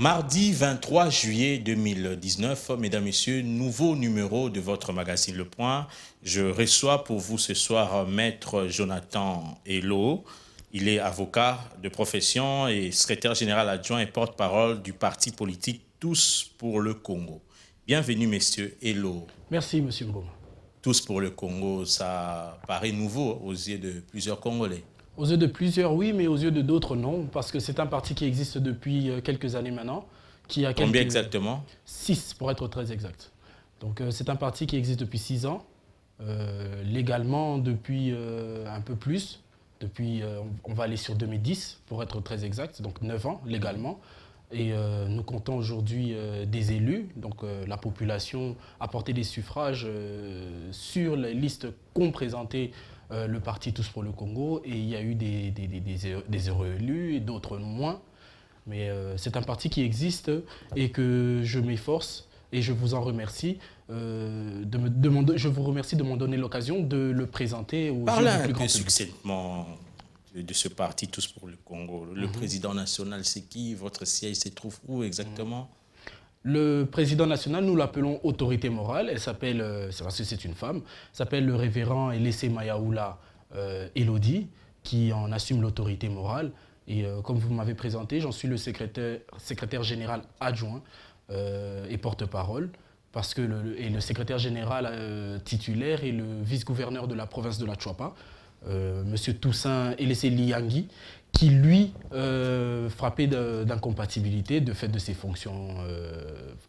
Mardi 23 juillet 2019, mesdames, messieurs, nouveau numéro de votre magazine Le Point. Je reçois pour vous ce soir Maître Jonathan Hello. Il est avocat de profession et secrétaire général adjoint et porte-parole du parti politique Tous pour le Congo. Bienvenue, messieurs Hello. Merci, monsieur Mboma. Tous pour le Congo, ça paraît nouveau aux yeux de plusieurs Congolais. Aux yeux de plusieurs, oui, mais aux yeux de d'autres, non, parce que c'est un parti qui existe depuis quelques années maintenant. Combien exactement? 6, pour être très exact. Donc c'est un parti qui existe depuis 6 ans, légalement depuis un peu plus. Depuis, on va aller sur 2010, pour être très exact, donc 9 ans légalement. Et nous comptons aujourd'hui des élus, donc la population a porté des suffrages sur les listes qu'ont présentées le parti Tous pour le Congo, et il y a eu des heureux élus et d'autres moins. Mais c'est un parti qui existe et que je m'efforce, et je vous en remercie, je vous remercie de m'en donner l'occasion de le présenter aux Parlez yeux du un plus peu grand public. succinctement de ce parti Tous pour le Congo. Le président national, c'est qui? Votre siège se trouve où exactement? Le président national, nous l'appelons autorité morale. Elle s'appelle, c'est une femme, s'appelle le révérend Elessé Mayaoula Elodie, qui en assume l'autorité morale. Et comme vous m'avez présenté, j'en suis le secrétaire général adjoint et porte-parole, parce que le secrétaire général titulaire est le vice-gouverneur de la province de la Tchouapa, Monsieur Toussaint Elessé Liangui, qui lui, frappé d'incompatibilité de fait de ses fonctions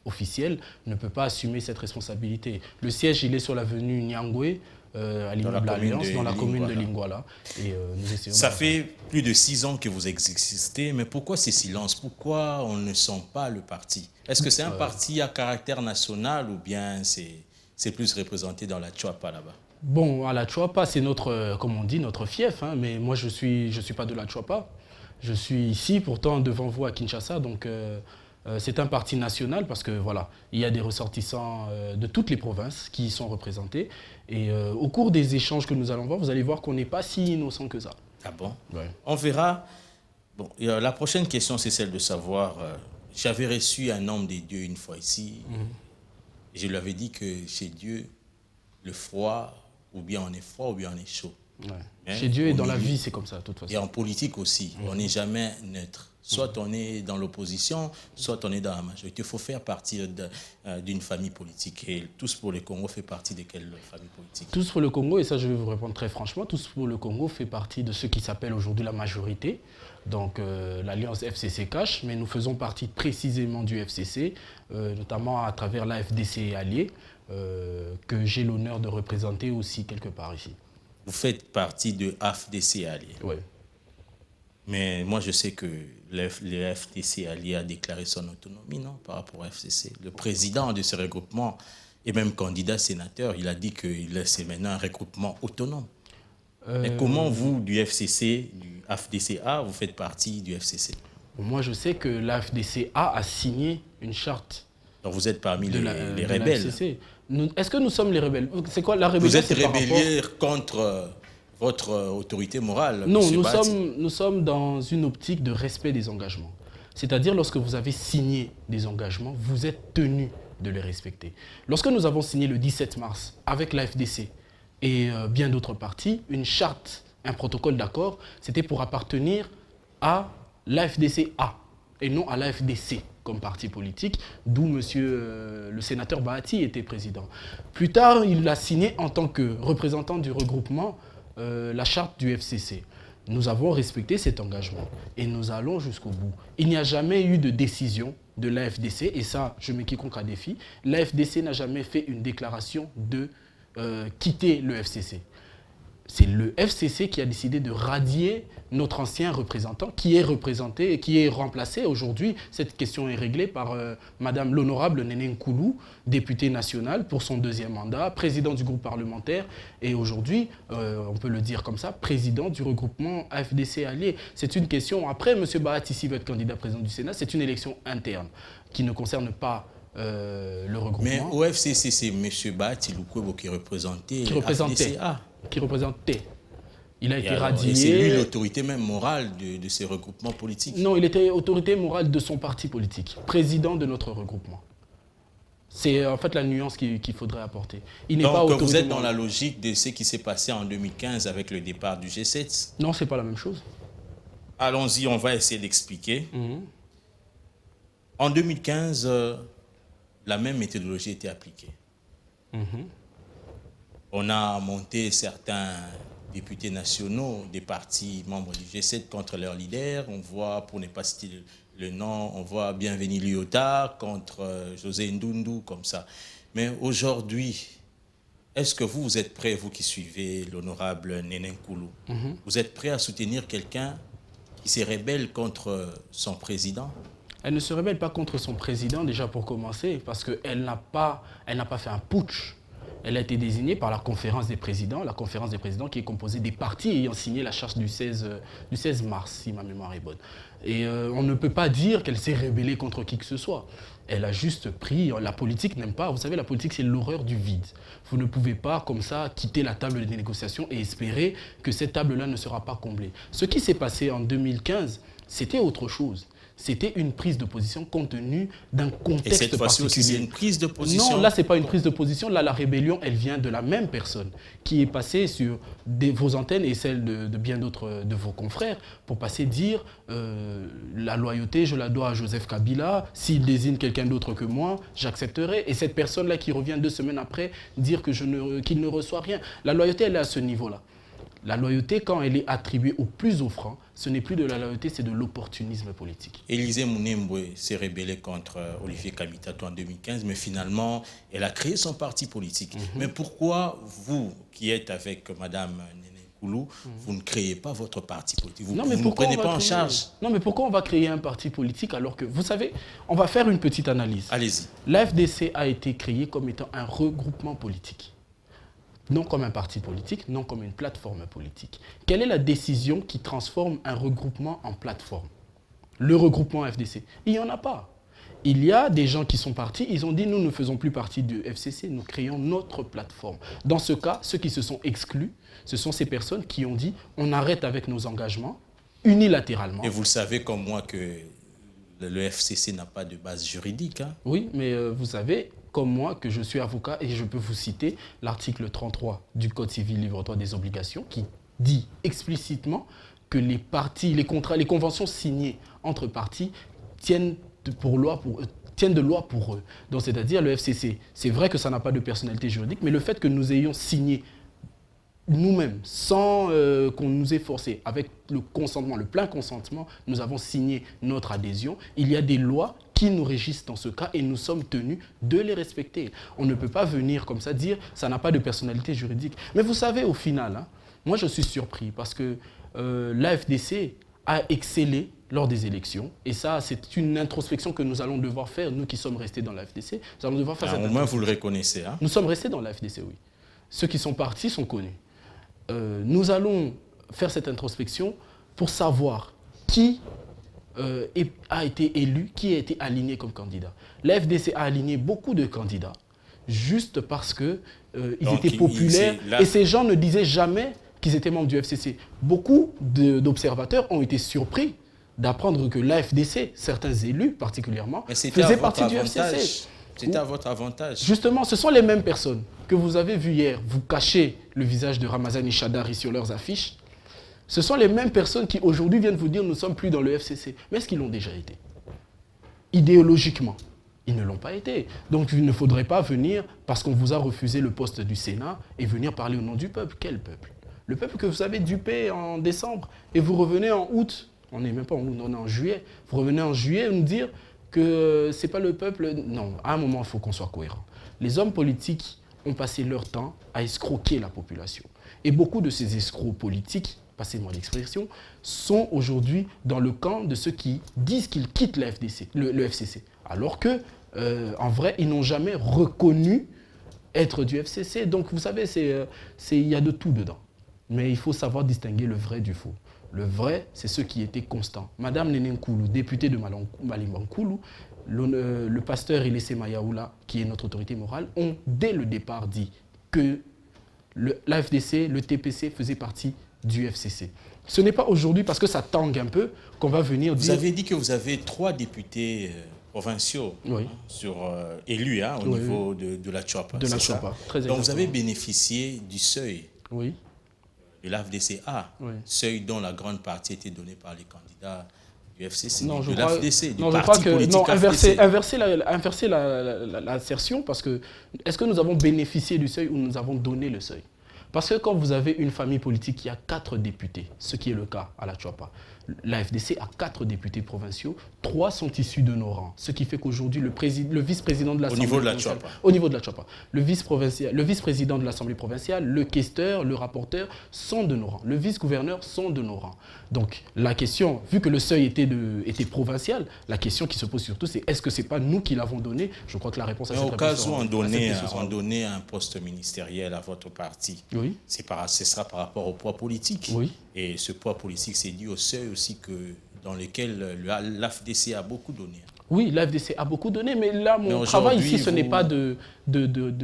officielles, ne peut pas assumer cette responsabilité. Le siège, il est sur l'avenue Nyangwe, à l'immeuble Alliance, dans la commune de Lingwala. Et, nous essayons Ça fait plus de 6 ans que vous existez, mais pourquoi ces silences? Pourquoi on ne sent pas le parti? Est-ce que c'est un parti à caractère national ou bien c'est plus représenté dans la Tchouapa là-bas? Bon, à la Tchouapa, c'est notre, comme on dit, notre fief, hein, mais moi je suis pas de la Tchouapa. Je suis ici, pourtant, devant vous à Kinshasa, donc c'est un parti national parce que voilà, il y a des ressortissants de toutes les provinces qui y sont représentés. Et au cours des échanges que nous allons voir, vous allez voir qu'on n'est pas si innocent que ça. Ah bon? Ouais. On verra. Bon, la prochaine question, c'est celle de savoir, j'avais reçu un homme des dieux une fois ici, et je lui avais dit que chez Dieu, le froid, ou bien on est froid, ou bien on est chaud. Ouais. Hein? Chez Dieu et dans la vie, c'est comme ça, de toute façon. Et en politique aussi, on n'est jamais neutre. Soit on est dans l'opposition, soit on est dans la majorité. Il faut faire partie d'une famille politique. Et Tous pour le Congo fait partie de quelle famille politique? Tous pour le Congo, et ça je vais vous répondre très franchement, Tous pour le Congo fait partie de ce qui s'appelle aujourd'hui la majorité, donc l'alliance FCC Cash, mais nous faisons partie précisément du FCC, notamment à travers l'AFDC allié, que j'ai l'honneur de représenter aussi quelque part ici. Vous faites partie de AFDC allié. Oui. Mais moi, je sais que le FDC allié a déclaré son autonomie, non, par rapport au FCC. Le président de ce regroupement et même candidat sénateur, il a dit que c'est maintenant un regroupement autonome. Mais comment vous, du FCC, du AFDCA, vous faites partie du FCC? Moi, je sais que l'AFDCA a signé une charte. Donc vous êtes parmi les rebelles. Est-ce que nous sommes les rebelles? C'est quoi la rébellion? Vous êtes rébellés contre votre autorité morale? Non, nous sommes dans une optique de respect des engagements. C'est-à-dire, lorsque vous avez signé des engagements, vous êtes tenu de les respecter. Lorsque nous avons signé le 17 mars avec l'AFDC et bien d'autres partis, une charte, un protocole d'accord, c'était pour appartenir à l'AFDCA et non à l'AFDC comme parti politique, d'où monsieur le sénateur Bahati était président. Plus tard, il l'a signé en tant que représentant du regroupement la charte du FCC. Nous avons respecté cet engagement et nous allons jusqu'au bout. Il n'y a jamais eu de décision de l'AFDC, et ça, je mets quiconque à défi. L'AFDC n'a jamais fait une déclaration de quitter le FCC. C'est le FCC qui a décidé de radier notre ancien représentant, qui est représenté et qui est remplacé aujourd'hui. Cette question est réglée par Madame l'honorable Néné Nkoulou, députée nationale pour son 2e mandat, président du groupe parlementaire et aujourd'hui, on peut le dire comme ça, président du regroupement AFDC allié. C'est une question, après M. Bahati ici va être candidat président du Sénat, c'est une élection interne qui ne concerne pas le regroupement. Mais au FCC, c'est M. Bahati Lukwebo qui représentait AFDCA. Qui représentait. Il a été Et radié. c'est lui l'autorité même morale de ces regroupements politiques. Non, il était autorité morale de son parti politique, président de notre regroupement. C'est en fait la nuance qu'il faudrait apporter. Il n'est pas Donc autorité vous êtes dans morale. la logique de ce qui s'est passé en 2015 avec le départ du G7. Non, c'est pas la même chose. Allons-y, on va essayer d'expliquer. En 2015, la même méthodologie était appliquée. On a monté certains députés nationaux des partis membres du G7 contre leurs leaders. On voit, pour ne pas citer le nom, on voit Bienvenu Lyotard contre José Ndundu, comme ça. Mais aujourd'hui, est-ce que vous êtes prêts, vous qui suivez l'honorable Néné Nkoulou, vous êtes prêts à soutenir quelqu'un qui se rébelle contre son président? Elle ne se rebelle pas contre son président, déjà pour commencer, parce qu'elle n'a pas fait un putsch. Elle a été désignée par la conférence des présidents qui est composée des partis ayant signé la charte du 16 mars, si ma mémoire est bonne. Et on ne peut pas dire qu'elle s'est rébellée contre qui que ce soit. Elle a juste pris, la politique n'aime pas, vous savez, la politique c'est l'horreur du vide. Vous ne pouvez pas comme ça quitter la table des négociations et espérer que cette table-là ne sera pas comblée. Ce qui s'est passé en 2015, c'était autre chose. C'était une prise de position compte tenu d'un contexte particulier. Et cette fois-ci aussi, c'est une prise de position? Non, là, ce n'est pas une prise de position. Là, la rébellion, elle vient de la même personne qui est passée sur vos antennes et celles de bien d'autres de vos confrères pour passer dire la loyauté, je la dois à Joseph Kabila. S'il désigne quelqu'un d'autre que moi, j'accepterai. Et cette personne-là qui revient 2 semaines après dire qu'il ne reçoit rien. La loyauté, elle est à ce niveau-là. La loyauté, quand elle est attribuée au plus offrant, ce n'est plus de la loyauté, c'est de l'opportunisme politique. Élisée Mounembwe s'est rébellée contre Olivier Kamitatou en 2015, mais finalement, elle a créé son parti politique. Mais pourquoi vous, qui êtes avec Madame Néné Nkoulou, vous ne créez pas votre parti politique? Vous ne prenez pas en charge? Non, mais pourquoi on va créer un parti politique alors que, vous savez, on va faire une petite analyse. Allez-y. L'AFDC a été créé comme étant un regroupement politique. Non comme un parti politique, non comme une plateforme politique. Quelle est la décision qui transforme un regroupement en plateforme? Le regroupement FDC. Il n'y en a pas. Il y a des gens qui sont partis, ils ont dit nous ne faisons plus partie du FCC, nous créons notre plateforme. Dans ce cas, ceux qui se sont exclus, ce sont ces personnes qui ont dit on arrête avec nos engagements unilatéralement. Et vous le savez comme moi que le FCC n'a pas de base juridique. Hein? Oui, mais vous savez comme moi que je suis avocat et je peux vous citer l'article 33 du Code civil livre 3 des obligations qui dit explicitement que les parties, les contrats, les conventions signées entre parties tiennent de loi pour eux. Donc c'est-à-dire le FCC, c'est vrai que ça n'a pas de personnalité juridique, mais le fait que nous ayons signé nous-mêmes, sans qu'on nous ait forcé, avec le consentement, le plein consentement, nous avons signé notre adhésion. Il y a des lois qui nous régissent dans ce cas et nous sommes tenus de les respecter. On ne peut pas venir comme ça dire ça n'a pas de personnalité juridique. Mais vous savez, au final, hein, moi je suis surpris parce que l'AFDC a excellé lors des élections. Et ça, c'est une introspection que nous allons devoir faire, nous qui sommes restés dans l'AFDC. Nous allons devoir faire cette au moins, vous le reconnaissez. Hein? Nous sommes restés dans l'AFDC, oui. Ceux qui sont partis sont connus. Nous allons faire cette introspection pour savoir qui a été élu, qui a été aligné comme candidat. La FDC a aligné beaucoup de candidats juste parce qu'ils étaient populaires et ces gens ne disaient jamais qu'ils étaient membres du FCC. Beaucoup d'observateurs ont été surpris d'apprendre que l'AFDC, certains élus particulièrement, faisaient partie du FCC. C'était à votre avantage. Justement, ce sont les mêmes personnes que vous avez vues hier. Vous cachez le visage de Ramazani Chadari sur leurs affiches. Ce sont les mêmes personnes qui aujourd'hui viennent vous dire nous ne sommes plus dans le FCC. Mais est-ce qu'ils l'ont déjà été? Idéologiquement, ils ne l'ont pas été. Donc il ne faudrait pas venir parce qu'on vous a refusé le poste du Sénat et venir parler au nom du peuple. Quel peuple? Le peuple que vous avez dupé en décembre et vous revenez en août. On n'est même pas en août, on est en juillet. Vous revenez en juillet et nous dire que ce n'est pas le peuple. Non, à un moment, il faut qu'on soit cohérent. Les hommes politiques ont passé leur temps à escroquer la population. Et beaucoup de ces escrocs politiques, passez-moi l'expression, sont aujourd'hui dans le camp de ceux qui disent qu'ils quittent le FCC. Alors que, en vrai, ils n'ont jamais reconnu être du FCC. Donc, vous savez, il y a de tout dedans. Mais il faut savoir distinguer le vrai du faux. Le vrai, c'est ceux qui étaient constants. Madame Néné Nkoulou, députée de Malimba Nkoulou, le pasteur Ilese Mayaoula, qui est notre autorité morale, ont dès le départ dit que l'AFDC, le TPC faisait partie du FCC. Ce n'est pas aujourd'hui, parce que ça tangue un peu, qu'on va venir dire... Vous avez dit que vous avez 3 députés provinciaux élus au niveau de la Tchoapa. De la Tchoapa, très exactement. Donc vous avez bénéficié du seuil de l'AFDC-A, seuil dont la grande partie était donnée par les candidats du FCC, de l'AFDC, du parti politique AFDC. Inverser l'assertion, parce que est-ce que nous avons bénéficié du seuil ou nous avons donné le seuil? Parce que quand vous avez une famille politique qui a 4 députés, ce qui est le cas à la Tchoapa, l'AFDC a 4 députés provinciaux, 3 sont issus de nos rangs, ce qui fait qu'aujourd'hui le vice-président de l'Assemblée provinciale, au niveau de la Tchoapa, le vice-président de l'Assemblée provinciale, le questeur, le rapporteur sont de nos rangs, le vice-gouverneur sont de nos rangs. Donc la question, vu que le seuil était provincial, la question qui se pose surtout, c'est est-ce que c'est pas nous qui l'avons donné? Je crois que la réponse à cette question... Au cas où on donnait un poste ministériel à votre parti, ce sera par rapport au poids politique. Et ce poids politique, c'est dû au seuil aussi dans lequel l'AFDC a beaucoup donné. Oui, l'AFDC a beaucoup donné, mais là, mon travail ici, ce n'est pas de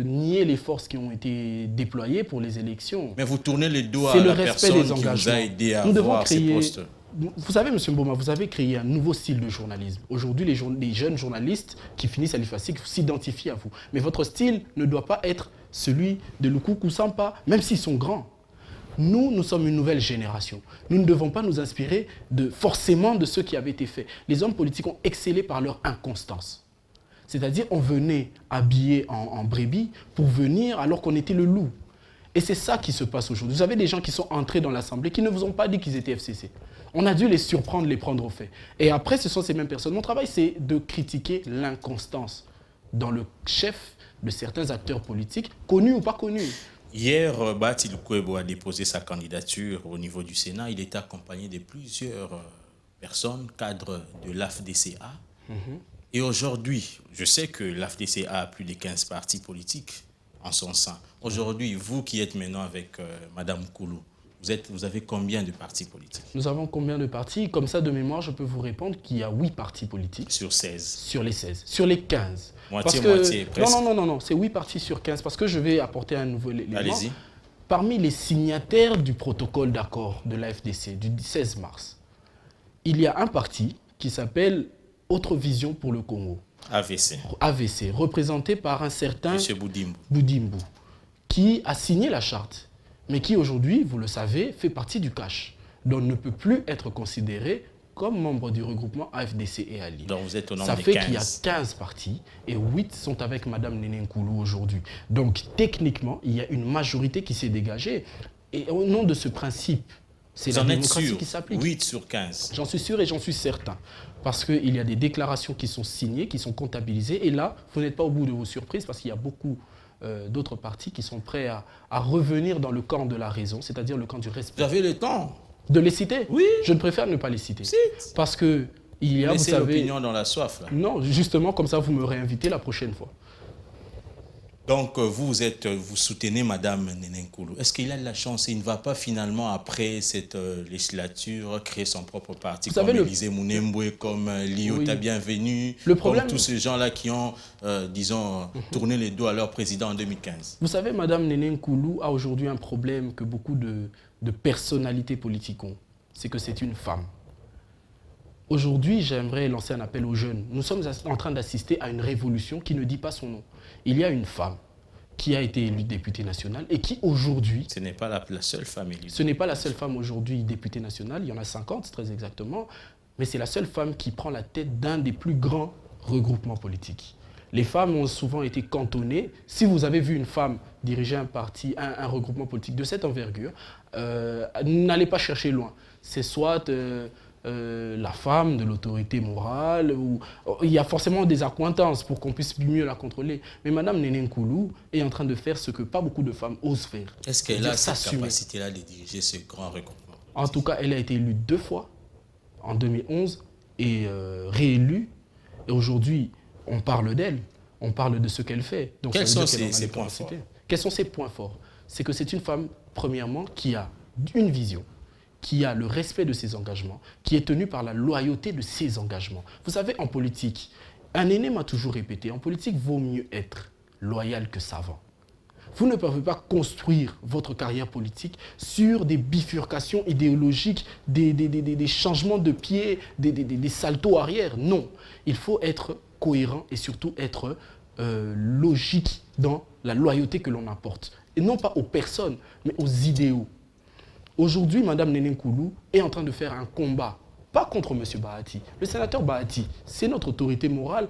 nier les forces qui ont été déployées pour les élections. Mais vous tournez le dos à la personne qui vous a aidé à avoir ces postes. Vous savez, M. Mboma, vous avez créé un nouveau style de journalisme. Aujourd'hui, les jeunes journalistes qui finissent à l'IFASIC s'identifient à vous. Mais votre style ne doit pas être celui de Lukuku Sampa, même s'ils sont grands. Nous sommes une nouvelle génération. Nous ne devons pas nous inspirer forcément de ce qui avait été fait. Les hommes politiques ont excellé par leur inconstance. C'est-à-dire, on venait habillé en brebis pour venir alors qu'on était le loup. Et c'est ça qui se passe aujourd'hui. Vous avez des gens qui sont entrés dans l'Assemblée qui ne vous ont pas dit qu'ils étaient FCC. On a dû les surprendre, les prendre au fait. Et après, ce sont ces mêmes personnes. Mon travail, c'est de critiquer l'inconstance dans le chef de certains acteurs politiques, connus ou pas connus. Hier, Bati Lukwebo a déposé sa candidature au niveau du Sénat. Il était accompagné de plusieurs personnes, cadres de l'AFDCA. Et aujourd'hui, je sais que l'AFDCA a plus de 15 partis politiques en son sein. Aujourd'hui, vous qui êtes maintenant avec Mme Koulou, vous avez combien de partis politiques? Nous avons combien de partis? Comme ça, de mémoire, je peux vous répondre qu'il y a 8 partis politiques. Sur 16? Sur les 16. Sur les 15. Moitié, presque. Non, c'est 8 partis sur 15. Parce que je vais apporter un nouveau élément. Allez-y. Parmi les signataires du protocole d'accord de l'AFDC du 16 mars, il y a un parti qui s'appelle Autre Vision pour le Congo. AVC, représenté par un certain M. Boudimbu, qui a signé la charte, mais qui aujourd'hui, vous le savez, fait partie du cash, donc ne peut plus être considéré comme membre du regroupement AFDC et Ali. Donc vous êtes au nombre Ça de fait 15. qu'il y a 15 partis et 8 sont avec Mme Néné Nkoulou aujourd'hui. Donc techniquement, il y a une majorité qui s'est dégagée. Et au nom de ce principe, c'est la démocratie qui s'applique. 8 sur 15. J'en suis sûr et j'en suis certain. Parce qu'il y a des déclarations qui sont signées, qui sont comptabilisées. Et là, vous n'êtes pas au bout de vos surprises parce qu'il y a beaucoup d'autres partis qui sont prêts à revenir dans le camp de la raison, c'est-à-dire le camp du respect. Vous avez le temps de les citer? Oui. Je ne préfère ne pas les citer. Parce que il y a, vous savez... l'opinion dans la soif. Là. Non, justement, comme ça, vous me réinvitez la prochaine fois. Donc, vous soutenez Mme Néné Nkoulou. Est-ce qu'il a de la chance? Il ne va pas finalement, après cette législature, créer son propre parti, comme Élisée Mounemboué, comme Liota Bienvenue, comme tous ces gens-là qui ont, disons, tourné les dos à leur président en 2015? Vous savez, Mme Néné Nkoulou a aujourd'hui un problème que beaucoup de personnalités politiques ont. C'est que c'est une femme. Aujourd'hui, j'aimerais lancer un appel aux jeunes. Nous sommes en train d'assister à une révolution qui ne dit pas son nom. Il y a une femme qui a été élue députée nationale et qui aujourd'hui... Ce n'est pas la seule femme élue. Ce n'est pas la seule femme aujourd'hui députée nationale. Il y en a 50, très exactement. Mais c'est la seule femme qui prend la tête d'un des plus grands regroupements politiques. Les femmes ont souvent été cantonnées. Si vous avez vu une femme diriger un parti, un regroupement politique de cette envergure, n'allez pas chercher loin. C'est soit... la femme de l'autorité morale, ou il y a forcément des accointances pour qu'on puisse mieux la contrôler. Mais Mme Néné Nkoulou est en train de faire ce que pas beaucoup de femmes osent faire. Est-ce qu'elle a cette capacité-là de diriger ce grand regroupement? En tout cas, elle a été élue 2 fois, en 2011, et réélue. Et aujourd'hui, on parle d'elle, on parle de ce qu'elle fait. Donc, quels sont ses points forts? Quels sont ses points forts? C'est que c'est une femme, premièrement, qui a une vision, qui a le respect de ses engagements, qui est tenu par la loyauté de ses engagements. Vous savez, en politique, un aîné m'a toujours répété, en politique, vaut mieux être loyal que savant. Vous ne pouvez pas construire votre carrière politique sur des bifurcations idéologiques, des changements de pied, des saltos arrière. Non, il faut être cohérent et surtout être logique dans la loyauté que l'on apporte. Et non pas aux personnes, mais aux idéaux. Aujourd'hui, Mme Néné Nkoulou est en train de faire un combat, pas contre M. Bahati. Le sénateur Bahati, c'est notre autorité morale.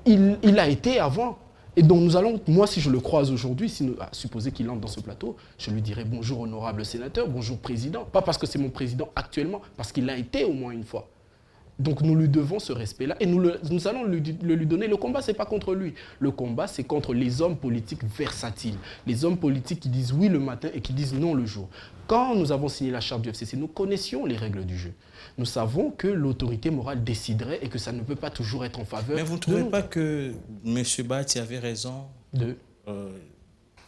Il a été avant. Et donc nous allons, moi si je le croise aujourd'hui, supposer qu'il entre dans ce plateau, je lui dirai bonjour honorable sénateur, bonjour président. Pas parce que c'est mon président actuellement, parce qu'il l'a été au moins une fois. Donc nous lui devons ce respect-là et nous allons le lui donner. Le combat, ce n'est pas contre lui. Le combat, c'est contre les hommes politiques versatiles. Les hommes politiques qui disent oui le matin et qui disent non le jour. Quand nous avons signé la charte du FCC, nous connaissions les règles du jeu. Nous savons que l'autorité morale déciderait et que ça ne peut pas toujours être en faveur. Mais vous ne trouvez pas que M. Bahati avait raison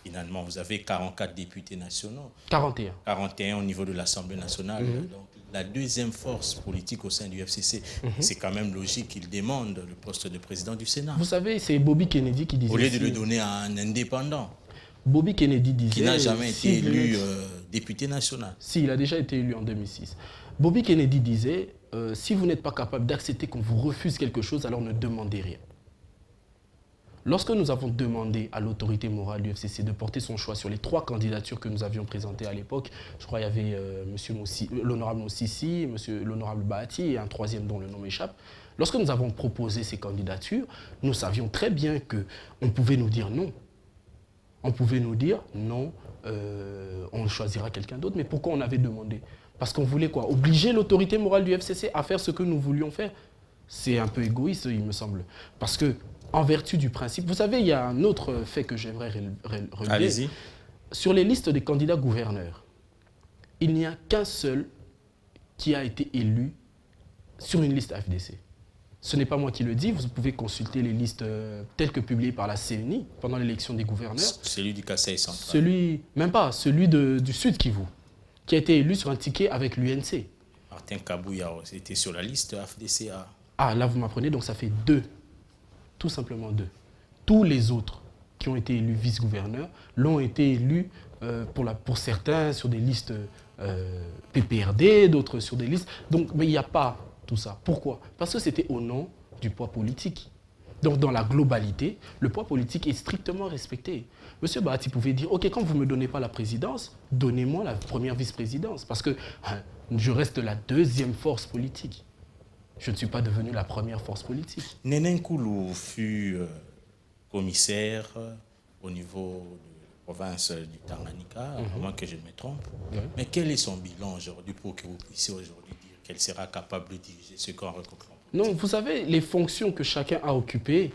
finalement, vous avez 44 députés nationaux. 41. 41 au niveau de l'Assemblée nationale. Donc, la deuxième force politique au sein du FCC, c'est quand même logique qu'il demande le poste de président du Sénat. Vous savez, c'est Bobby Kennedy qui disait... Au lieu de le donner à un indépendant. Bobby Kennedy disait... Qui n'a jamais été élu député national. Si, il a déjà été élu en 2006. Bobby Kennedy disait, si vous n'êtes pas capable d'accepter qu'on vous refuse quelque chose, alors ne demandez rien. Lorsque nous avons demandé à l'autorité morale du FCC de porter son choix sur les 3 candidatures que nous avions présentées à l'époque, je crois qu'il y avait l'honorable Moussissi, l'honorable Bahati et un troisième dont le nom m'échappe. Lorsque nous avons proposé ces candidatures, nous savions très bien qu'on pouvait nous dire non. On pouvait nous dire non, on choisira quelqu'un d'autre. Mais pourquoi on avait demandé? Parce qu'on voulait quoi? Obliger l'autorité morale du FCC à faire ce que nous voulions faire. C'est un peu égoïste, il me semble. Parce que en vertu du principe, vous savez, il y a un autre fait que j'aimerais relever. Allez-y. Sur les listes des candidats gouverneurs, il n'y a qu'un seul qui a été élu sur une liste AFDC. Ce n'est pas moi qui le dis, vous pouvez consulter les listes telles que publiées par la CENI pendant l'élection des gouverneurs. Celui du Kasaï central. Celui du Sud Kivu, qui a été élu sur un ticket avec l'UNC. Martin Kabouya était sur la liste AFDCA. Ah, là vous m'apprenez, donc ça fait 2. Tout simplement 2. Tous les autres qui ont été élus vice-gouverneurs l'ont été élus pour certains sur des listes PPRD, d'autres sur des listes. Donc, mais il n'y a pas tout ça. Pourquoi? Parce que c'était au nom du poids politique. Donc dans la globalité, le poids politique est strictement respecté. Monsieur Bahati pouvait dire, ok, quand vous ne me donnez pas la présidence, donnez-moi la première vice-présidence. Parce que je reste la deuxième force politique. Je ne suis pas devenu la première force politique. Néné Nkoulou fut commissaire au niveau de la province du Tanganyika, à moins que je me trompe. Mais quel est son bilan aujourd'hui pour que vous puissiez aujourd'hui dire qu'elle sera capable de diriger ce camp recoupement? Non, vous savez, les fonctions que chacun a occupées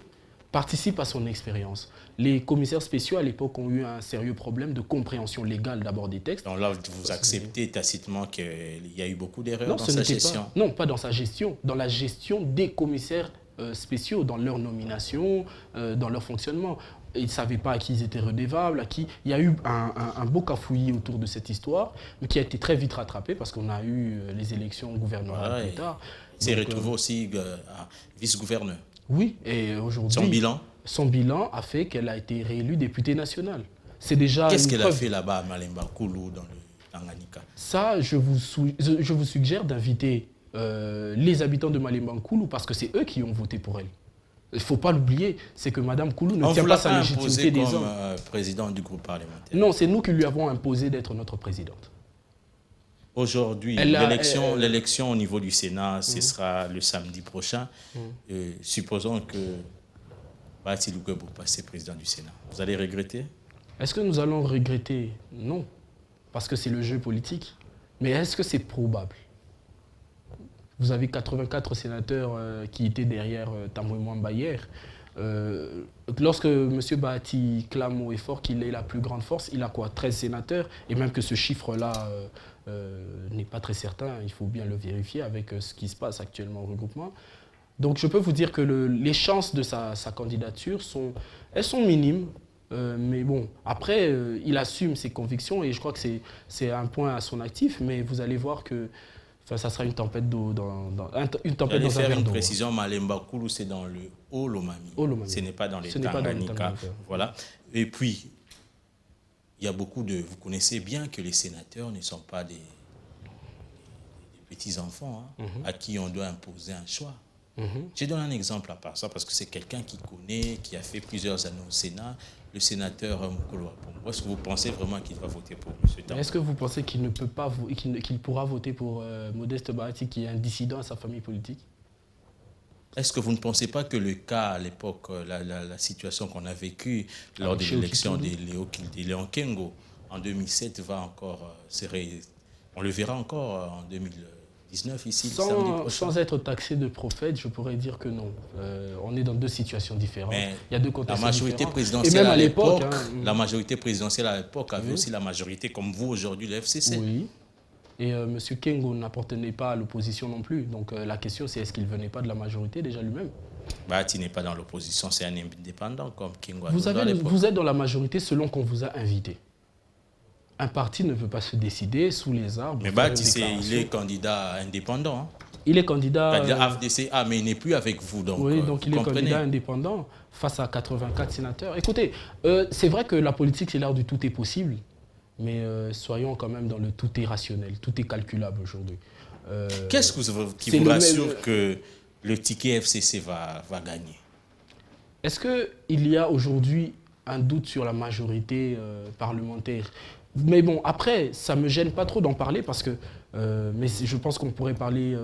participent à son expérience. Les commissaires spéciaux, à l'époque, ont eu un sérieux problème de compréhension légale d'abord des textes. Donc là, vous acceptez tacitement qu'il y a eu beaucoup d'erreurs dans sa gestion? Non, pas dans sa gestion, dans la gestion des commissaires spéciaux, dans leur nomination, dans leur fonctionnement. Ils ne savaient pas à qui ils étaient redevables, à qui... Il y a eu un beau cafouillis autour de cette histoire, mais qui a été très vite rattrapé parce qu'on a eu les élections gouvernementales plus tard. Il s'est retrouvé aussi vice-gouverneur. Oui, et aujourd'hui... Son bilan? Son bilan a fait qu'elle a été réélue députée nationale. C'est déjà... Qu'est-ce qu'elle a fait là-bas à Malemba Nkoulou dans le Tanganyika? Ça, je vous suggère d'inviter les habitants de Malemba Nkoulou parce que c'est eux qui ont voté pour elle. Il ne faut pas l'oublier, c'est que Mme Nkoulou ne tient pas sa légitimité des hommes. Comme président du groupe parlementaire? Non, c'est nous qui lui avons imposé d'être notre présidente. Aujourd'hui, l'élection au niveau du Sénat, ce sera le samedi prochain. Supposons que Bahati Lukwebo passe président du Sénat. Vous allez regretter? Est-ce que nous allons regretter? Non, parce que c'est le jeu politique. Mais est-ce que c'est probable? Vous avez 84 sénateurs qui étaient derrière Tamoué Mwamba hier. Lorsque M. Bahati clame haut et fort qu'il est la plus grande force, il a quoi? 13 sénateurs? Et même que ce chiffre-là n'est pas très certain, il faut bien le vérifier avec ce qui se passe actuellement au regroupement. Donc je peux vous dire que les chances de sa candidature sont minimes. Mais bon, après, il assume ses convictions et je crois que c'est un point à son actif, mais vous allez voir que ça sera une tempête d'eau dans un verre d'eau. Faire une précision, Malemba Nkoulou, c'est dans le Haut-Lomami. Ce n'est pas dans les Tanganyika. Voilà. Et puis, il y a beaucoup de... Vous connaissez bien que les sénateurs ne sont pas des petits-enfants à qui on doit imposer un choix. Je donne un exemple à part ça parce que c'est quelqu'un qui connaît, qui a fait plusieurs années au Sénat, le sénateur Mokolo Apombo. Est-ce que vous pensez vraiment qu'il va voter pour M. Tambo? Est-ce que vous pensez qu'il ne peut pas, qu'il pourra voter pour Modeste Bahati, qui est un dissident à sa famille politique? Est-ce que vous ne pensez pas que le cas à l'époque, la situation qu'on a vécue lors de l'élection de Léon Kengo en 2007 va encore on le verra encore en 2019 ici, samedi prochain? Sans être taxé de prophète, je pourrais dire que non. On est dans deux situations différentes. Mais il y a deux contextes la majorité différents. présidentielle Et même à l'époque, la majorité présidentielle à l'époque avait aussi la majorité comme vous aujourd'hui, le FCC. Oui. Et M. Kengo n'appartenait pas à l'opposition non plus. Donc la question, c'est est-ce qu'il ne venait pas de la majorité déjà lui-même? Bahati n'est pas dans l'opposition, c'est un indépendant comme Kengo. Vous êtes dans la majorité selon qu'on vous a invité. Un parti ne peut pas se décider sous les arbres. Mais Bahati, il est candidat indépendant. Il est candidat... AFDC, mais il n'est plus avec vous. Donc, oui, donc il est candidat indépendant face à 84 sénateurs. Écoutez, c'est vrai que la politique, c'est l'art du tout est possible. Mais soyons quand même dans le tout est rationnel, tout est calculable aujourd'hui. Qu'est-ce qui vous rassure que le ticket FCC va gagner? Est-ce qu'il y a aujourd'hui un doute sur la majorité parlementaire? Mais bon, après, ça ne me gêne pas trop d'en parler parce que mais je pense qu'on pourrait parler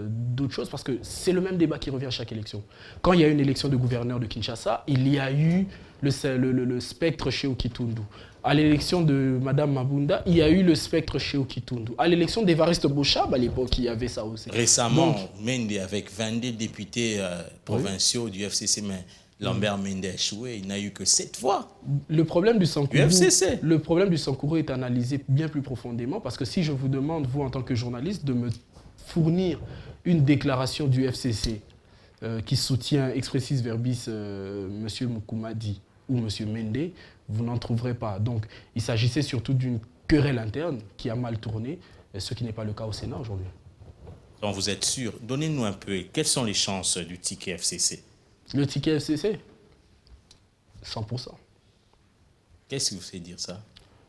d'autres choses parce que c'est le même débat qui revient à chaque élection. Quand il y a eu une élection de gouverneur de Kinshasa, il y a eu le spectre chez Okitundu. À l'élection de Mme Mabunda, il y a eu le spectre chez Okitundu. À l'élection d'Evariste Bochab, à l'époque, il y avait ça aussi. Récemment, Mende, avec 22 députés provinciaux du FCC, mais Lambert Mende a échoué, il n'a eu que 7 voix. Le problème du Sankourou est analysé bien plus profondément parce que si je vous demande, vous en tant que journaliste, de me fournir une déclaration du FCC qui soutient expressis verbis M. Moukoumadi ou M. Mende, vous n'en trouverez pas. Donc il s'agissait surtout d'une querelle interne qui a mal tourné, ce qui n'est pas le cas au Sénat aujourd'hui. Donc vous êtes sûr? Donnez-nous un peu, quelles sont les chances du ticket FCC? Le ticket FCC, 100%. Qu'est-ce qui vous fait dire ça?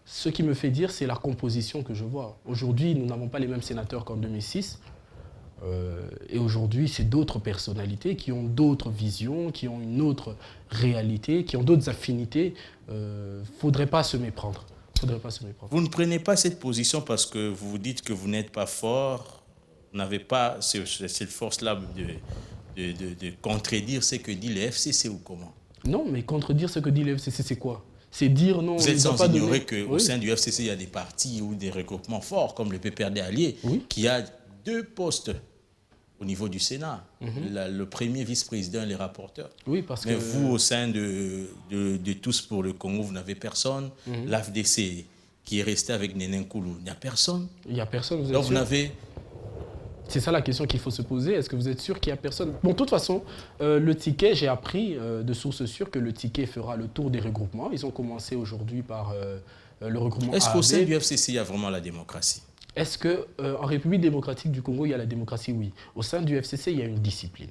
Ce qui me fait dire, c'est la composition que je vois. Aujourd'hui, nous n'avons pas les mêmes sénateurs qu'en 2006. Et aujourd'hui, c'est d'autres personnalités qui ont d'autres visions, qui ont une autre réalité, qui ont d'autres affinités. Faudrait pas se méprendre. Vous ne prenez pas cette position parce que vous vous dites que vous n'êtes pas fort, vous n'avez pas cette force-là de contredire ce que dit le FCC ou comment? Non, mais contredire ce que dit le FCC, c'est quoi? C'est dire non. Vous êtes sans ignorer qu'au sein du FCC, il y a des partis ou des regroupements forts, comme le PPRD allié, qui a 2 postes au niveau du Sénat. Le premier vice-président et les rapporteurs. Oui, parce mais que... vous, au sein de Tous pour le Congo, vous n'avez personne. L'AFDC, qui est resté avec Néné Nkoulou, il n'y a personne. Il n'y a personne, vous êtes Donc sûr? vous n'avez... C'est ça la question qu'il faut se poser. Est-ce que vous êtes sûr qu'il n'y a personne? Bon, de toute façon, le ticket, j'ai appris de sources sûres que le ticket fera le tour des regroupements. Ils ont commencé aujourd'hui par le regroupement Est-ce qu'au sein AAB. du FCC, il y a vraiment la démocratie? Est-ce qu'en République démocratique du Congo, il y a la démocratie? Oui. Au sein du FCC, il y a une discipline.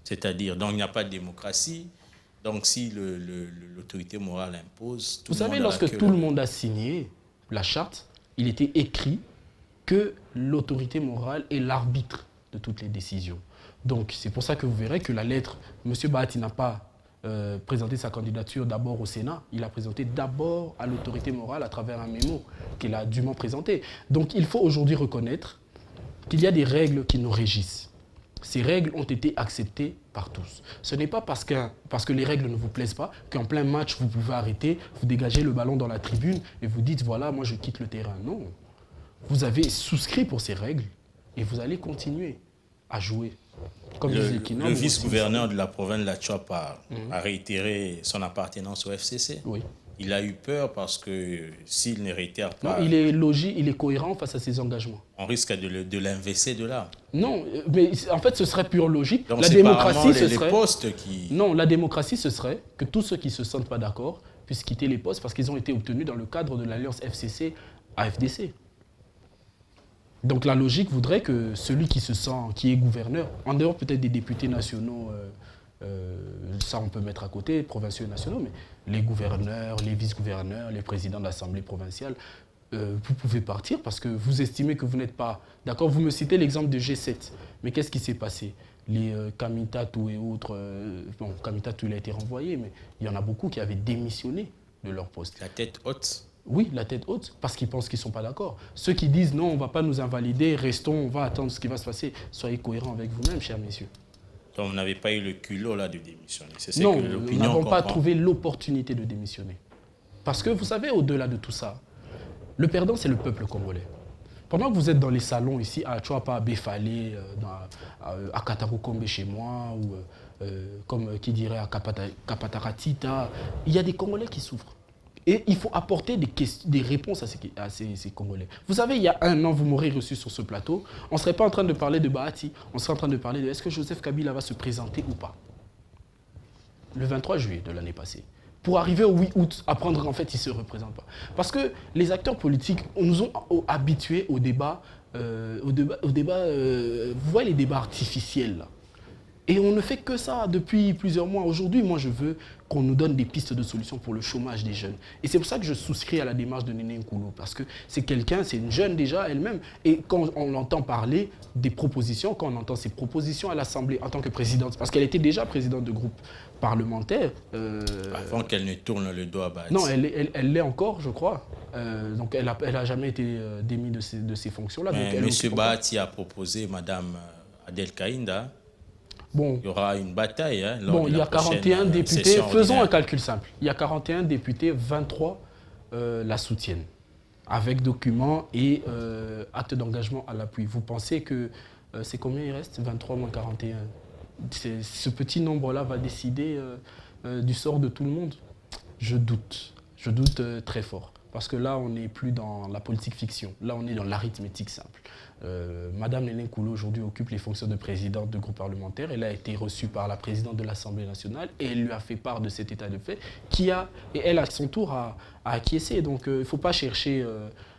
C'est-à-dire, donc il n'y a pas de démocratie. Donc si l'autorité morale impose... Vous savez, lorsque tout le monde a signé la charte, il était écrit que l'autorité morale est l'arbitre de toutes les décisions. Donc c'est pour ça que vous verrez que la lettre, M. Bahati n'a pas présenté sa candidature d'abord au Sénat, il a présenté d'abord à l'autorité morale à travers un mémo qu'il a dûment présenté. Donc il faut aujourd'hui reconnaître qu'il y a des règles qui nous régissent. Ces règles ont été acceptées par tous. Ce n'est pas parce que les règles ne vous plaisent pas qu'en plein match, vous pouvez arrêter, vous dégagez le ballon dans la tribune et vous dites, voilà, moi je quitte le terrain. Non. Vous avez souscrit pour ces règles et vous allez continuer à jouer. Comme le vice-gouverneur de la province de la Tchouap a réitéré son appartenance au FCC. Oui. Il a eu peur parce que s'il ne réitère pas... Non, il est logique, il est cohérent face à ses engagements. On risque de l'investir de là. Non, mais en fait, ce serait pure logique. Donc la démocratie, ce serait... les postes qui... Non, la démocratie, ce serait que tous ceux qui ne se sentent pas d'accord puissent quitter les postes parce qu'ils ont été obtenus dans le cadre de l'alliance FCC-AFDC. Donc la logique voudrait que celui qui est gouverneur, en dehors peut-être des députés nationaux Ça, on peut mettre à côté, provinciaux et nationaux, mais les gouverneurs, les vice-gouverneurs, les présidents de l'Assemblée provinciale, vous pouvez partir parce que vous estimez que vous n'êtes pas... D'accord, vous me citez l'exemple de G7, mais qu'est-ce qui s'est passé? Les Kamitatou et autres... bon, Kamitatou, il a été renvoyé, mais il y en a beaucoup qui avaient démissionné de leur poste. La tête haute? Oui, la tête haute, parce qu'ils pensent qu'ils ne sont pas d'accord. Ceux qui disent non, on ne va pas nous invalider, restons, on va attendre ce qui va se passer. Soyez cohérents avec vous-même, chers messieurs. Donc, vous n'avez pas eu le culot là de démissionner. Non, nous n'avons pas trouvé l'opportunité de démissionner. Parce que vous savez, au-delà de tout ça, le perdant, c'est le peuple congolais. Pendant que vous êtes dans les salons ici, à Chouapa, à Befale, à Kataroukombe chez moi, ou comme qui dirait à Kapataratita, il y a des Congolais qui souffrent. Et il faut apporter des réponses à ces Congolais. Vous savez, il y a un an, vous m'aurez reçu sur ce plateau, on ne serait pas en train de parler de Bahati, on serait en train de parler de est-ce que Joseph Kabila va se présenter ou pas. Le 23 juillet de l'année passée. Pour arriver au 8 août, apprendre qu'en fait, il ne se représente pas. Parce que les acteurs politiques nous ont habitués au débat, vous voyez les débats artificiels là. Et on ne fait que ça depuis plusieurs mois. Aujourd'hui, moi, je veux qu'on nous donne des pistes de solutions pour le chômage des jeunes. Et c'est pour ça que je souscris à la démarche de Néné Nkoulou, parce que c'est quelqu'un, c'est une jeune déjà elle-même. Et quand on entend parler des propositions, quand on entend ses propositions à l'Assemblée en tant que présidente, parce qu'elle était déjà présidente de groupe parlementaire. Avant qu'elle ne tourne le dos à Bahati. Non, elle l'est encore, je crois. Donc elle a jamais été démise de ses fonctions-là. Mais M. Bahati a proposé Mme Adel Kaïnda. Bon, il y aura une bataille. Hein, bon, il y a 41 députés. Faisons un calcul simple. Il y a 41 députés, 23 la soutiennent, avec documents et actes d'engagement à l'appui. Vous pensez que c'est combien il reste? 23 moins 41. Ce petit nombre-là va décider du sort de tout le monde? Je doute. Je doute très fort. Parce que là, on n'est plus dans la politique fiction. Là, on est dans l'arithmétique simple. Madame Néné Nkoulou, aujourd'hui, occupe les fonctions de présidente de groupe parlementaire. Elle a été reçue par la présidente de l'Assemblée nationale et elle lui a fait part de cet état de fait et elle, à son tour, a acquiescé. Donc, il ne faut pas chercher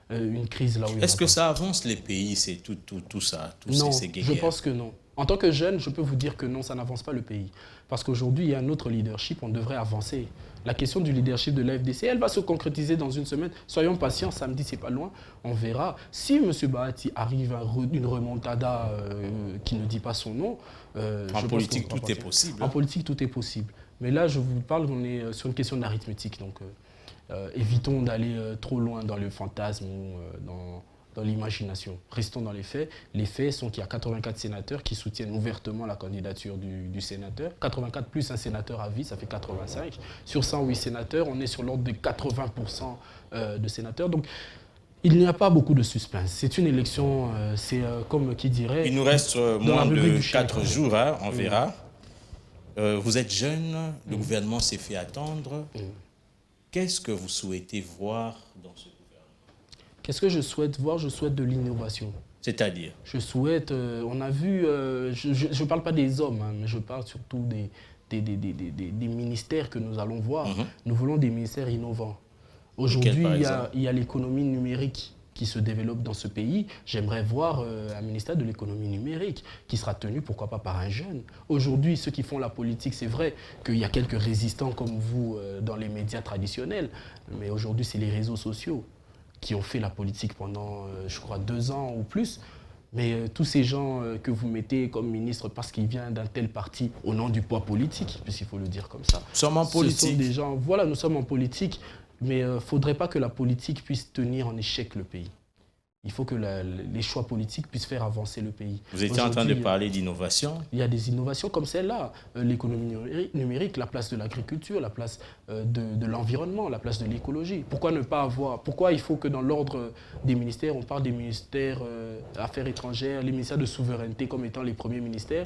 une crise là où il y en a. Est-ce que ça avance les pays, c'est tout ça, non, ces guerres? Je pense que non. En tant que jeune, je peux vous dire que non, ça n'avance pas le pays. Parce qu'aujourd'hui, il y a un autre leadership, on devrait avancer. La question du leadership de l'AFDC, elle va se concrétiser dans une semaine. Soyons patients, samedi, c'est pas loin, on verra. Si M. Bahati arrive à une remontada qui ne dit pas son nom... en politique, tout est possible. En politique, tout est possible. Mais là, je vous parle, on est sur une question d'arithmétique. Donc, évitons d'aller trop loin dans le fantasme ou dans l'imagination. Restons dans les faits. Les faits sont qu'il y a 84 sénateurs qui soutiennent ouvertement la candidature du sénateur. 84 plus un sénateur à vie, ça fait 85. Sur 108 sénateurs, on est sur l'ordre de 80% de sénateurs. Donc, il n'y a pas beaucoup de suspense. C'est une élection, c'est comme qui dirait... Il nous reste moins de 4 jours, hein, on verra. Vous êtes jeune, le gouvernement s'est fait attendre. Qu'est-ce que vous souhaitez voir dans ce gouvernement? Qu'est-ce que je souhaite voir? Je souhaite de l'innovation. C'est-à-dire? Je souhaite, on a vu, je ne parle pas des hommes, hein, mais je parle surtout des ministères que nous allons voir. Nous voulons des ministères innovants. Aujourd'hui, il y a l'économie numérique qui se développe dans ce pays. J'aimerais voir un ministère de l'économie numérique qui sera tenu, pourquoi pas, par un jeune. Aujourd'hui, ceux qui font la politique, c'est vrai qu'il y a quelques résistants comme vous dans les médias traditionnels, mais aujourd'hui, c'est les réseaux sociaux qui ont fait la politique pendant, je crois, 2 ans ou plus. Mais tous ces gens que vous mettez comme ministre parce qu'ils viennent d'un tel parti au nom du poids politique, puisqu'il faut le dire comme ça. Nous sommes en politique. Ce sont des gens, voilà, nous sommes en politique, mais il ne faudrait pas que la politique puisse tenir en échec le pays. Il faut que les choix politiques puissent faire avancer le pays. Vous étiez en train de parler d'innovation. Il y a des innovations comme celle-là. L'économie numérique, la place de l'agriculture, la place de l'environnement, la place de l'écologie. Pourquoi ne pas avoir... Pourquoi il faut que dans l'ordre des ministères, on parle des ministères Affaires étrangères, les ministères de souveraineté comme étant les premiers ministères,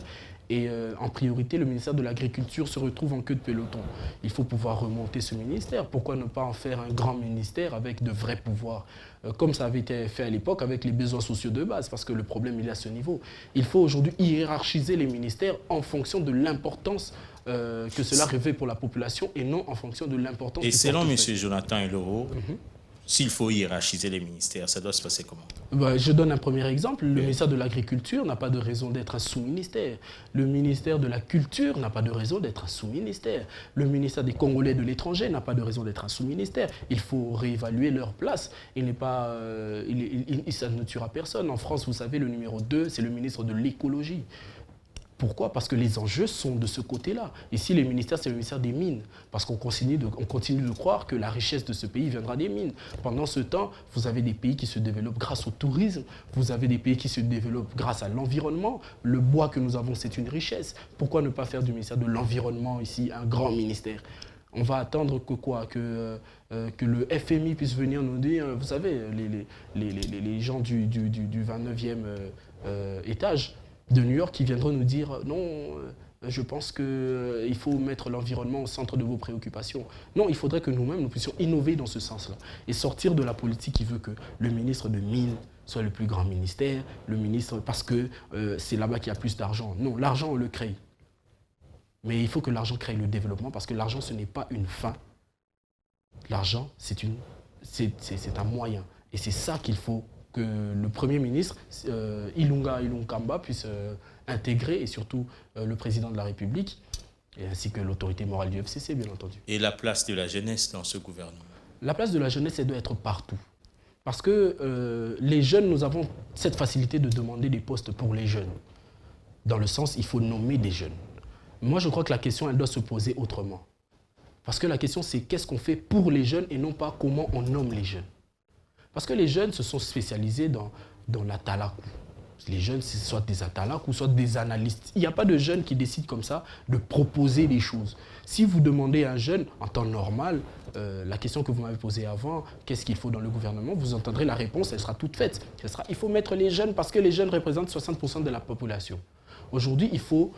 et en priorité, le ministère de l'Agriculture se retrouve en queue de peloton. Il faut pouvoir remonter ce ministère. Pourquoi ne pas en faire un grand ministère avec de vrais pouvoirs, comme ça avait été fait à l'époque avec les besoins sociaux de base, parce que le problème, il est à ce niveau. Il faut aujourd'hui hiérarchiser les ministères en fonction de l'importance que cela revêt pour la population et non en fonction de l'importance. Et selon M. Jonathan Eloro, S'il faut hiérarchiser les ministères, ça doit se passer comment? Je donne un premier exemple. Le ministère de l'Agriculture n'a pas de raison d'être un sous-ministère. Le ministère de la Culture n'a pas de raison d'être un sous-ministère. Le ministère des Congolais de l'étranger n'a pas de raison d'être un sous-ministère. Il faut réévaluer leur place. Ça ne tuera personne. En France, vous savez, le numéro 2, c'est le ministre de l'écologie. Pourquoi? Parce que les enjeux sont de ce côté-là. Ici, les ministères, c'est le ministère des Mines. Parce qu'on continue de croire que la richesse de ce pays viendra des mines. Pendant ce temps, vous avez des pays qui se développent grâce au tourisme. Vous avez des pays qui se développent grâce à l'environnement. Le bois que nous avons, c'est une richesse. Pourquoi ne pas faire du ministère de l'Environnement ici un grand ministère? On va attendre que quoi? Que le FMI puisse venir nous dire, vous savez, les gens du 29e étage de New York qui viendront nous dire non, je pense qu'il faut mettre l'environnement au centre de vos préoccupations. Non, il faudrait que nous-mêmes, nous puissions innover dans ce sens-là et sortir de la politique qui veut que le ministre de Mines soit le plus grand ministère, le ministre parce que c'est là-bas qu'il y a plus d'argent. Non, l'argent, on le crée. Mais il faut que l'argent crée le développement parce que l'argent, ce n'est pas une fin. L'argent, c'est un moyen. Et c'est ça qu'il faut que le Premier ministre, Ilunga Ilunkamba, puisse intégrer, et surtout le président de la République, et ainsi que l'autorité morale du FCC, bien entendu. Et la place de la jeunesse dans ce gouvernement? La place de la jeunesse, elle doit être partout. Parce que les jeunes, nous avons cette facilité de demander des postes pour les jeunes. Dans le sens, il faut nommer des jeunes. Moi, je crois que la question, elle doit se poser autrement. Parce que la question, c'est qu'est-ce qu'on fait pour les jeunes et non pas comment on nomme les jeunes. Parce que les jeunes se sont spécialisés dans la talakou. Les jeunes, c'est soit des atalakou, soit des analystes. Il n'y a pas de jeunes qui décident comme ça de proposer des choses. Si vous demandez à un jeune, en temps normal, la question que vous m'avez posée avant, qu'est-ce qu'il faut dans le gouvernement, vous entendrez la réponse, elle sera toute faite. Il faut mettre les jeunes parce que les jeunes représentent 60% de la population. Aujourd'hui, il faut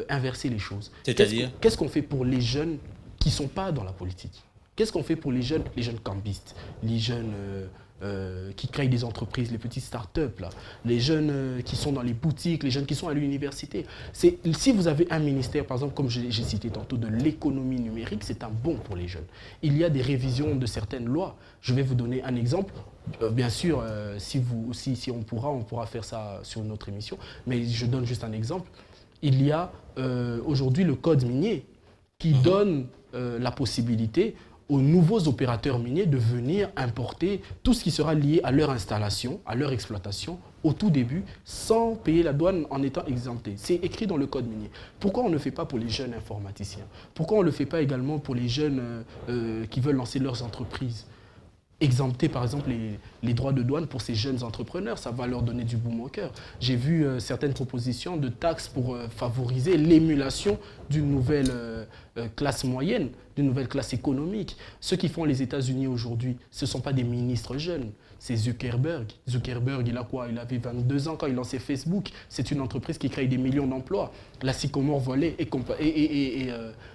inverser les choses. C'est-à-dire qu'est-ce qu'on fait pour les jeunes qui ne sont pas dans la politique? Qu'est-ce qu'on fait pour les jeunes cambistes, les jeunes qui créent des entreprises, les petites start-up, les jeunes qui sont dans les boutiques, les jeunes qui sont à l'université? Si vous avez un ministère, par exemple, comme j'ai cité tantôt, de l'économie numérique, c'est un bon pour les jeunes. Il y a des révisions de certaines lois. Je vais vous donner un exemple. Bien sûr, si on pourra faire ça sur une autre émission, mais je donne juste un exemple. Il y a aujourd'hui le code minier qui donne la possibilité aux nouveaux opérateurs miniers de venir importer tout ce qui sera lié à leur installation, à leur exploitation, au tout début, sans payer la douane en étant exempté. C'est écrit dans le code minier. Pourquoi on ne le fait pas pour les jeunes informaticiens? Pourquoi on ne le fait pas également pour les jeunes qui veulent lancer leurs entreprises? Exempter par exemple les droits de douane pour ces jeunes entrepreneurs, ça va leur donner du baume au cœur. J'ai vu certaines propositions de taxes pour favoriser l'émulation d'une nouvelle classe moyenne, d'une nouvelle classe économique. Ceux qui font les États-Unis aujourd'hui, ce ne sont pas des ministres jeunes, c'est Zuckerberg. Zuckerberg, il a quoi? Il avait 22 ans quand il lançait Facebook. C'est une entreprise qui crée des millions d'emplois. La Sycomore Valley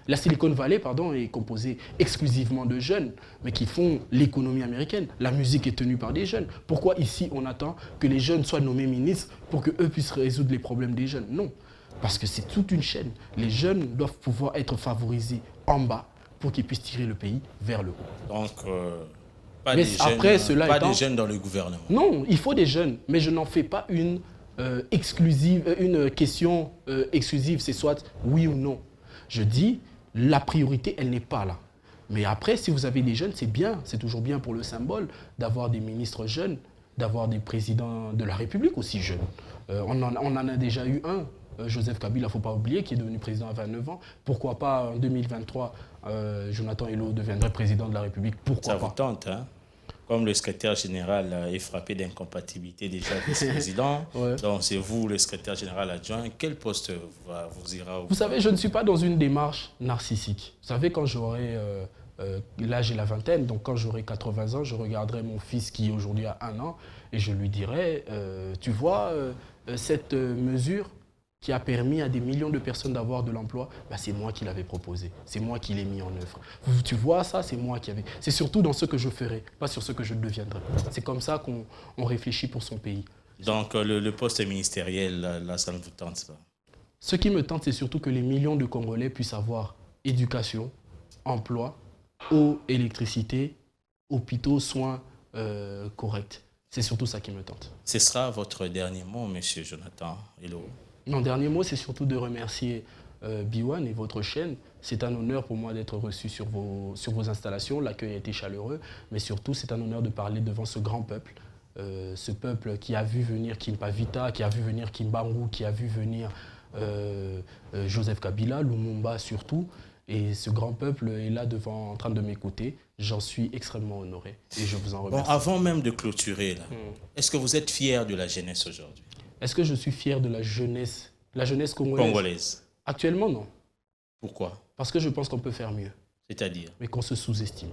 la Silicon Valley est composée exclusivement de jeunes, mais qui font l'économie américaine. La musique est tenue par des jeunes. Pourquoi ici on attend que les jeunes soient nommés ministres pour qu'eux puissent résoudre les problèmes des jeunes? Non, parce que c'est toute une chaîne. Les jeunes doivent pouvoir être favorisés en bas pour qu'ils puissent tirer le pays vers le haut. Donc, pas des jeunes dans le gouvernement. Non, il faut des jeunes, mais je n'en fais pas une question exclusive, c'est soit oui ou non. Je dis, la priorité, elle n'est pas là. Mais après, si vous avez des jeunes, c'est bien, c'est toujours bien pour le symbole d'avoir des ministres jeunes, d'avoir des présidents de la République aussi jeunes. On en a déjà eu un, Joseph Kabila, il ne faut pas oublier, qui est devenu président à 29 ans. Pourquoi pas en 2023, Jonathan Hello deviendrait président de la République? Pourquoi pas? Ça vous tente, hein? Comme le secrétaire général est frappé d'incompatibilité déjà vice-président, ouais. Donc c'est vous le secrétaire général adjoint, quel poste vous ira? Vous savez, je ne suis pas dans une démarche narcissique. Vous savez, quand j'aurai, là j'ai la vingtaine, donc quand j'aurai 80 ans, je regarderai mon fils qui aujourd'hui a 1 an et je lui dirai, tu vois, cette mesure qui a permis à des millions de personnes d'avoir de l'emploi, bah c'est moi qui l'avais proposé, c'est moi qui l'ai mis en œuvre. Tu vois ça, c'est moi qui avais. C'est surtout dans ce que je ferai, pas sur ce que je deviendrai. C'est comme ça qu'on réfléchit pour son pays. Donc le poste ministériel, là, ça ne vous tente pas? Ce qui me tente, c'est surtout que les millions de Congolais puissent avoir éducation, emploi, eau, électricité, hôpitaux, soins correcte. C'est surtout ça qui me tente. Ce sera votre dernier mot, Monsieur Jonathan Elo. Mon dernier mot, c'est surtout de remercier B1 et votre chaîne. C'est un honneur pour moi d'être reçu sur vos installations. L'accueil a été chaleureux, mais surtout, c'est un honneur de parler devant ce grand peuple. Ce peuple qui a vu venir Kimpa Vita, qui a vu venir Kimbangu, qui a vu venir Joseph Kabila, Lumumba surtout. Et ce grand peuple est là devant, en train de m'écouter. J'en suis extrêmement honoré et je vous en remercie. Bon, avant même de clôturer, est-ce que vous êtes fier de la jeunesse aujourd'hui? Est-ce que je suis fier de la jeunesse congolaise? Actuellement, non. Pourquoi? Parce que je pense qu'on peut faire mieux. C'est-à-dire? Mais qu'on se sous-estime.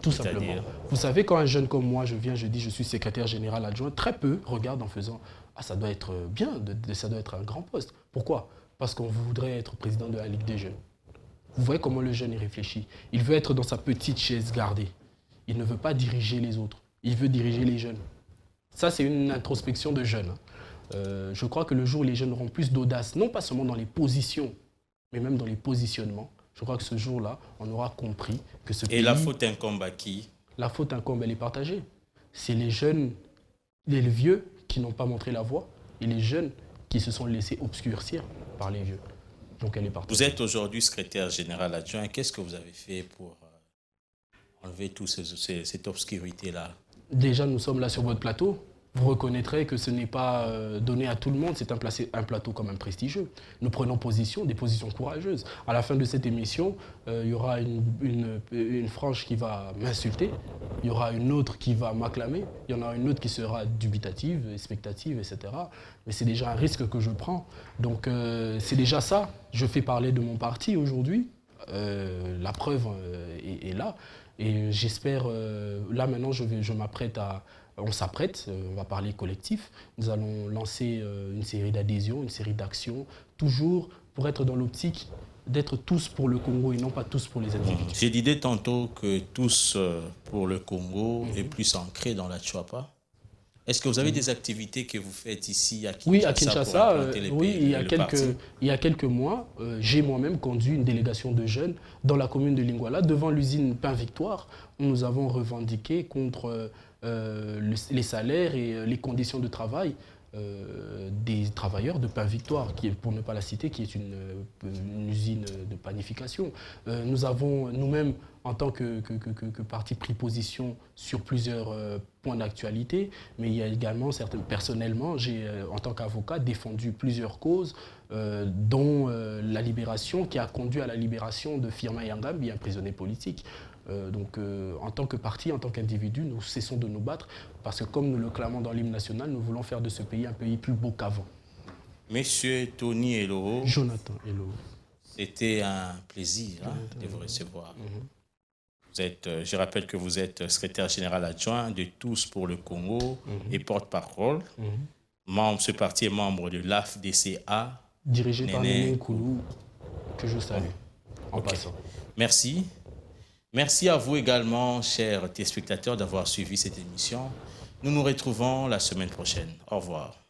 Tout simplement. Vous savez, quand un jeune comme moi, je viens, je dis je suis secrétaire général adjoint, très peu regardent en faisant « Ah, ça doit être bien, ça doit être un grand poste ». Pourquoi? Parce qu'on voudrait être président de la Ligue des jeunes. Vous voyez comment le jeune y réfléchit. Il veut être dans sa petite chaise gardée. Il ne veut pas diriger les autres. Il veut diriger les jeunes. Ça, c'est une introspection de jeunes. Je crois que le jour où les jeunes auront plus d'audace, non pas seulement dans les positions, mais même dans les positionnements, je crois que ce jour-là, on aura compris que ce pays... Et la faute incombe à qui? La faute incombe, elle est partagée. C'est les jeunes, les vieux qui n'ont pas montré la voie et les jeunes qui se sont laissés obscurcir par les vieux. Donc elle est partagée. Vous êtes aujourd'hui secrétaire général adjoint. Qu'est-ce que vous avez fait pour enlever toute cette obscurité-là? Déjà, nous sommes là sur votre plateau. Vous reconnaîtrez que ce n'est pas donné à tout le monde, c'est un plateau quand même prestigieux. Nous prenons position, des positions courageuses. À la fin de cette émission, il y aura une frange qui va m'insulter, il y aura une autre qui va m'acclamer, il y en aura une autre qui sera dubitative, expectative, etc. Mais c'est déjà un risque que je prends. Donc c'est déjà ça. Je fais parler de mon parti aujourd'hui. La preuve est là. Et j'espère, là maintenant, je m'apprête à... On s'apprête, on va parler collectif. Nous allons lancer une série d'adhésions, une série d'actions, toujours pour être dans l'optique d'être tous pour le Congo et non pas tous pour les individus. J'ai l'idée tantôt que tous pour le Congo est plus ancré dans la Tchouapa. Est-ce que vous avez des activités que vous faites ici à Kinshasa? Oui, à Kinshasa, oui, il y a quelques mois, j'ai moi-même conduit une délégation de jeunes dans la commune de Lingwala, devant l'usine Pain Victoire, où nous avons revendiqué contre les salaires et les conditions de travail des travailleurs de Pain Victoire, qui est, pour ne pas la citer, qui est une usine de panification. Nous avons nous-mêmes, en tant que parti, pris position sur plusieurs points d'actualité, mais il y a également, personnellement, j'ai, en tant qu'avocat, défendu plusieurs causes, dont la libération, qui a conduit à la libération de Firmin Yangambi, un prisonnier politique. Donc, en tant que parti, en tant qu'individu, nous cessons de nous battre parce que, comme nous le clamons dans l'hymne national, nous voulons faire de ce pays un pays plus beau qu'avant. Monsieur Tony Elo, Jonathan Elo, c'était un plaisir de vous recevoir. Vous êtes, je rappelle que vous êtes secrétaire général adjoint de Tous pour le Congo et porte-parole. Ce parti est membre de l'AFDCA. Dirigé par Néné Nkoulou, que je salue en passant. Merci. Merci à vous également, chers téléspectateurs, d'avoir suivi cette émission. Nous nous retrouvons la semaine prochaine. Au revoir.